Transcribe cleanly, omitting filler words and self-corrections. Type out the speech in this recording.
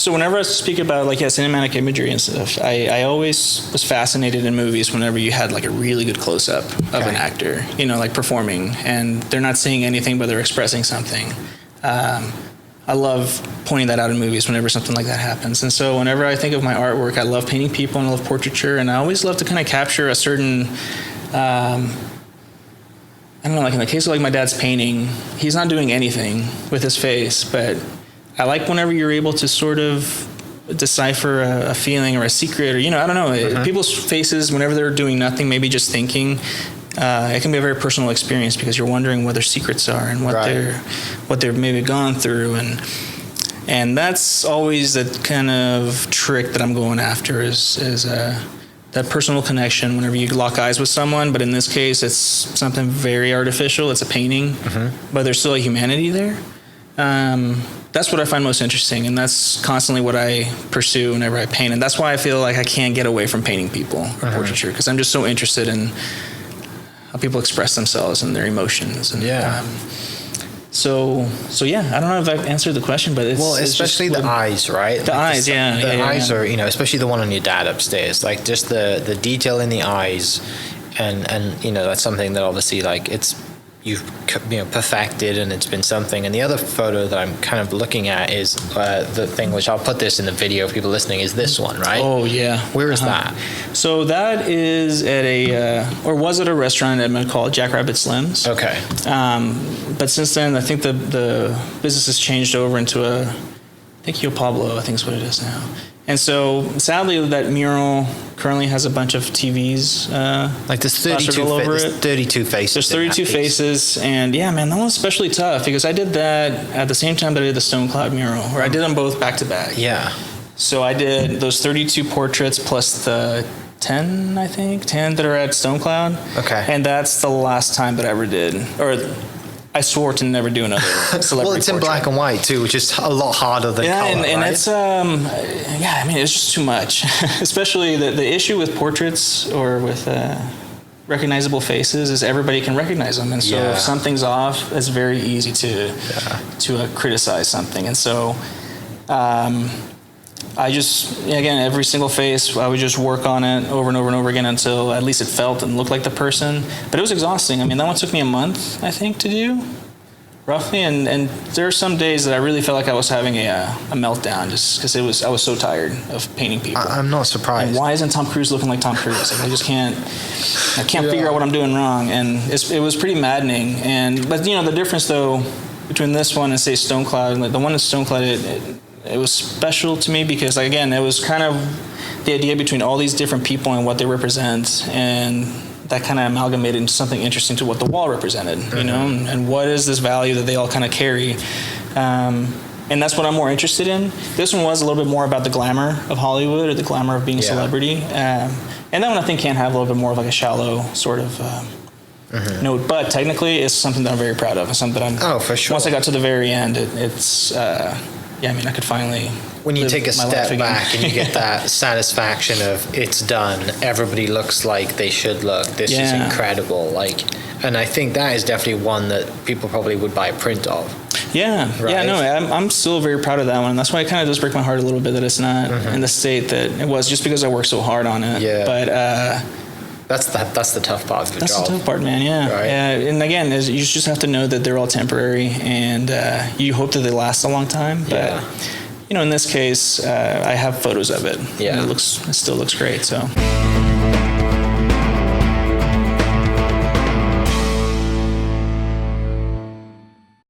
So whenever I speak about cinematic imagery and stuff, I always was fascinated in movies whenever you had like a really good close-up of an actor, like performing, and they're not saying anything but they're expressing something. I love pointing that out in movies whenever something like that happens. And so whenever I think of my artwork, I love painting people and I love portraiture, and I always love to kind of capture a certain, I don't know, like in the case of like my dad's painting, he's not doing anything with his face, but I like whenever you're able to sort of decipher a feeling or a secret, or, I don't know, people's faces whenever they're doing nothing, maybe just thinking, it can be a very personal experience because you're wondering what their secrets are and what they've maybe gone through, and that's always the kind of trick that I'm going after is that personal connection whenever you lock eyes with someone. But in this case, it's something very artificial. It's a painting, but there's still a humanity there. That's what I find most interesting, and that's constantly what I pursue whenever I paint, and that's why I feel like I can't get away from painting people or portraiture, because I'm just so interested in how people express themselves and their emotions. And, So yeah, I don't know if I've answered the question, but it's especially the eyes, right? The eyes, the eyes are, especially the one on your dad upstairs, like just the detail in the eyes, and that's something that obviously like you've perfected, and it's been something. And the other photo that I'm kind of looking at is the thing, which I'll put this in the video for people listening, is this one, right? Oh yeah. Where is that? So that is at was at a restaurant in Edmond called Jackrabbit Slim's. Okay. But since then, I think the business has changed over into I think Yo Pablo, I think is what it is now. And so, sadly, that mural currently has a bunch of TVs like there's 32 faces. There's 32 faces, and yeah, man, that one's especially tough because I did that at the same time that I did the Stone Cloud mural, where I did them both back to back. Yeah. So I did those 32 portraits plus the 10 that are at Stone Cloud. Okay. And that's the last time that I ever did, or I swore to never do another celebrity Well, it's in black and white too, which is a lot harder than color, and right? it's it's just too much. Especially the issue with portraits or with recognizable faces is everybody can recognize them, and so if something's off, it's very easy to criticize something. And so I just, again, every single face, I would just work on it over and over and over again until at least it felt and looked like the person. But it was exhausting. I mean, that one took me a month, I think, to do, roughly. And there are some days that I really felt like I was having a meltdown just because I was so tired of painting people. I'm not surprised. And why isn't Tom Cruise looking like Tom Cruise? Like, I can't figure out what I'm doing wrong. And it was pretty maddening. But the difference, though, between this one and, say, Stone Cloud, like the one in Stone Cloud, it was special to me because, again, it was kind of the idea between all these different people and what they represent, and that kind of amalgamated into something interesting to what the wall represented, and what is this value that they all kind of carry. And that's what I'm more interested in. This one was a little bit more about the glamour of Hollywood or the glamour of being a celebrity. And that one I think can have a little bit more of like a shallow sort of note, but technically it's something that I'm very proud of. It's something that Oh, for sure. Once I got to the very end, it's... I could finally... When you take a step back and you get that satisfaction of it's done, everybody looks like they should look, this is incredible. And I think that is definitely one that people probably would buy a print of. Yeah, right? yeah, no, I'm still very proud of that one. That's why it kind of does break my heart a little bit that it's not in the state that it was, just because I worked so hard on it. Yeah. But... That's the tough part of the job. That's the tough part, man, yeah. Right. And again, you just have to know that they're all temporary, and you hope that they last a long time. But, in this case, I have photos of it. Yeah. And it still looks great, so...